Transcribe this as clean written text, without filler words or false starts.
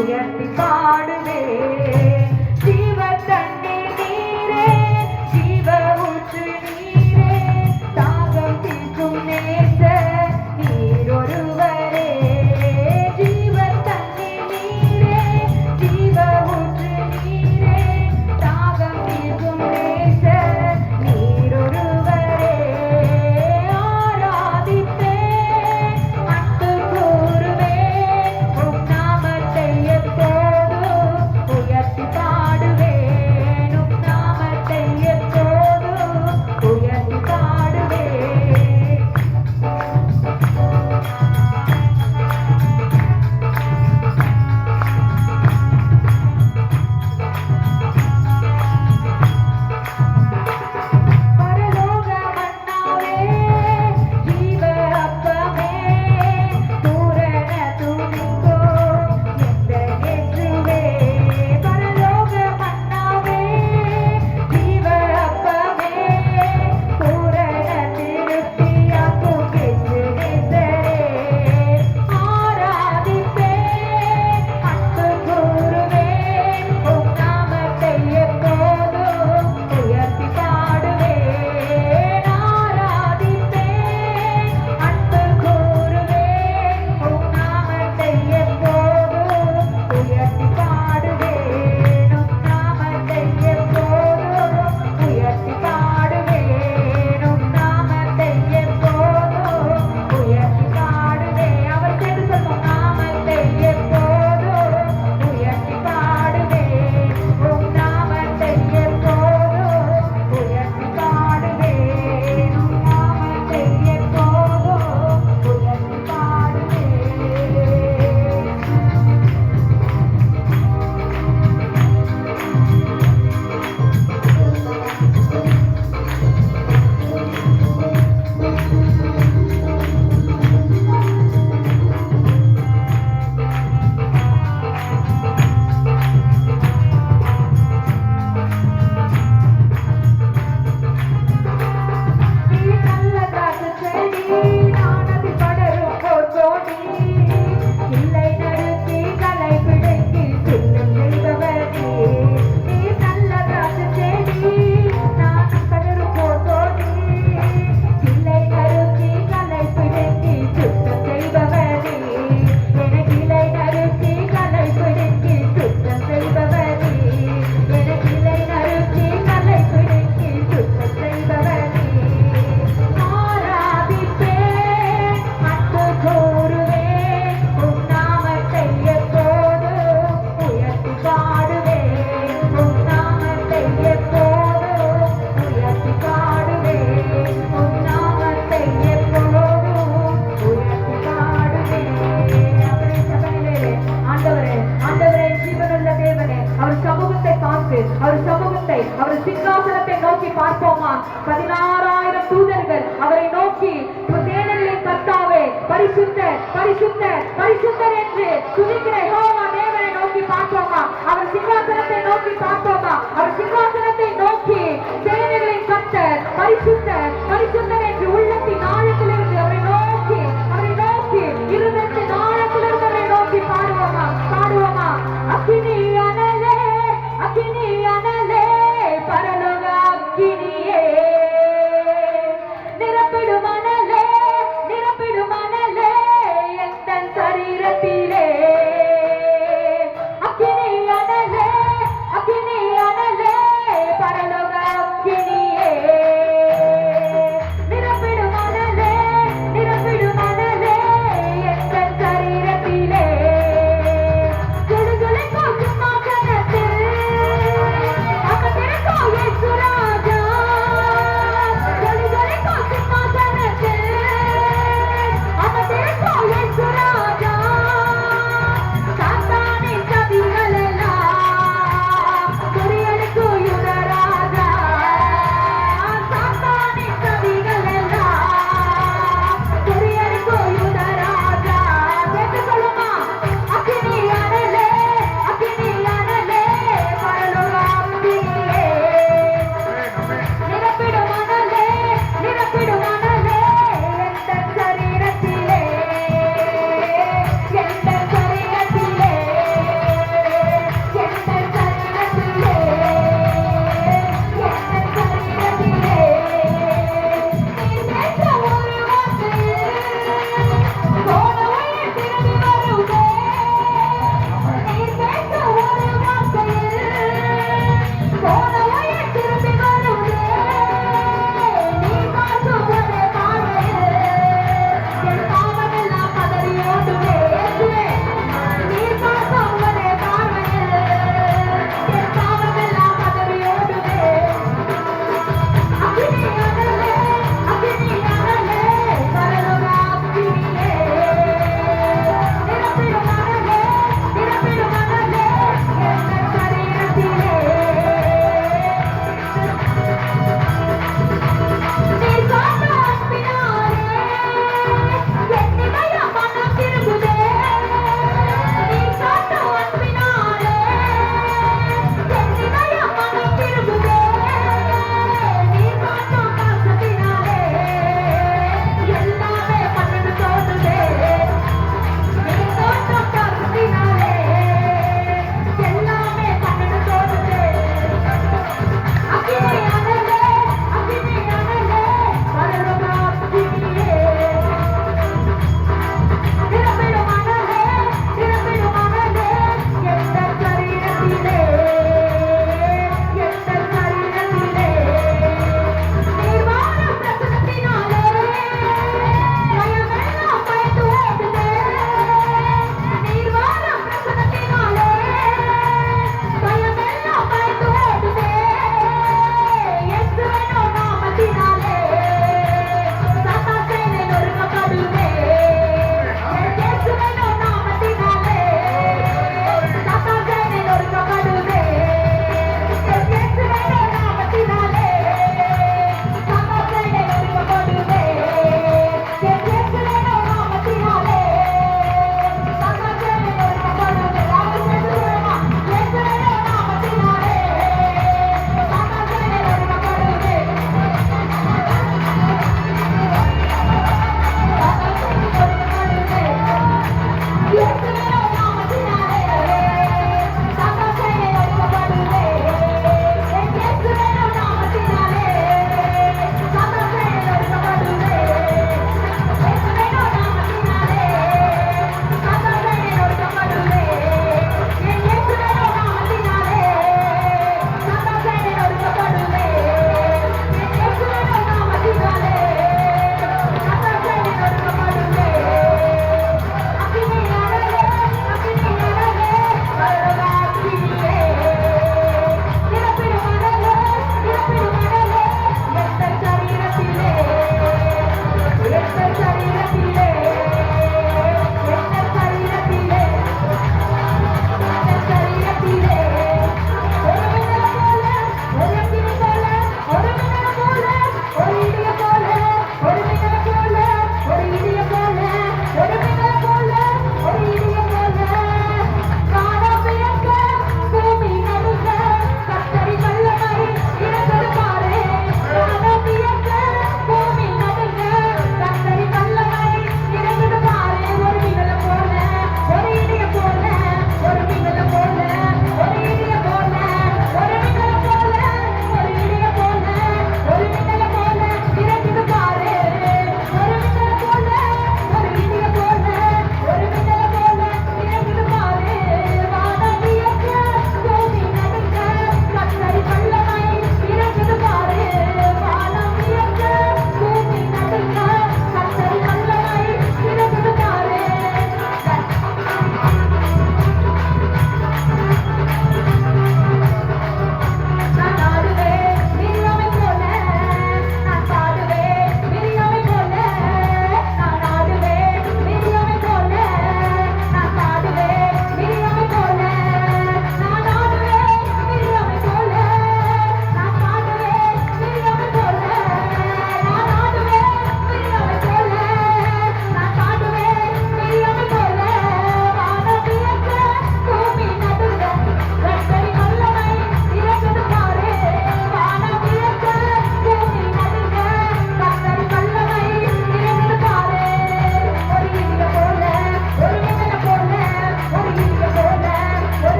உயர்த்தி பாடுவே. ஜீவ தண்ணீர் நீரே, ஜீவ ஊற்று நீரே, தாகம் தீர்க்கும் நேசர் நீர் ஒருவரே. ஜீவ தண்ணீர் நீரே, ஜீவ ஊற்று நீரே, தாகம் தீர்க்கும் நேசர் நீர் ஒருவரே. ஆராதிப்பேன், அன்பு கூறுவேன், உம் நாமத்தை எப்போதும் உயர்த்தி பாடுவேன். உம் நாமத்தை எப்போதும் உயர்த்தி பாடுவேன். பரலோக மன்னாவே, ஜீவ அப்பமே, பூரண துதிக்கோ எந்த இயேசுவே. பரலோக மன்னாவே, ஜீவ அப்பமே, பூரண திருப்தியாக்கும் இயேசு நேசரே. ஆராதிப்பேன், அன்பு கூறுவேன், உம் நாமத்தை எப்போதும் உயர்த்தி பாடுவேன். ஆராதிப்பேன், அன்பு கூறுவேன், உம் நாமத்தை எப்போதும் உயர்த்தி பாடுவேன். உம் நாமத்தை எப்போதும் உயர்த்தி பாடுவேன். உம் நாமத்தை எப்போதும் உயர்த்தி பாடுவேன். அவர் சேர்ந்து சொல்லும் நாமத்தை எப்போதும் உயர்த்தி பாடுவேன். உம் நாமத்தை எப்போதும் உயர்த்தி பாடுவேன். உம் நாமத்தை எப்போதும் உயர்த்தி பாடுவேன். நீ நல்ல திராட்சைச்செடி, நான் அதில் படரும் போர்க்கோடி. கிளை நறுக்கி களை பிடுங்கி சுத்தம் செய்பவர் நீர். நீர் நல்ல திராட்சைச்செடி, நான் படரும் போர்க்கோடி. கிளை நறுக்கி களை பிடுங்கி சுத்தம் செய்பவர் நீர். என கிளை நறுக்கி களை பிடுங்கி சுத்தம் செய்பவர் நீர். என கிளை நறுக்கி களை பிடுங்கி சுத்தம் செய்பவர் நீர். ஆராதிப்பேன், அன்பு கூறுவேன், உம் நாமத்தை எப்போதும் உயர்த்தி பாடுவேன். உம் நாமத்தை எப்போதும் உயர்த்தி பாடுவேன். உம் நாமத்தை எப்போதும் உயர்த்தி பாடுவேன். அவரே சபையிலே, ஆண்டவரே, ஆண்டவரே, ஜீவனுள்ள தேவனே, அவர் சமூகத்தை பார்த்து, அவர் சமூகத்தை, அவர் சிங்காசனத்தை நோக்கி பார்ப்போமா? 16,000 தூதர்கள் அவரை நோக்கி சேனைகளின் கர்த்தாவே, பரிசுத்தர், பரிசுத்தர், பரிசுத்தர் என்று துதிக்கிற யெகோவா தேவனை நோக்கி பார்ப்போமா? அவர் சிங்காசனத்தை நோக்கி பார்ப்போமா? அவர் சிங்காசனத்தை நோக்கி சேனைகளின் கர்த்தர்,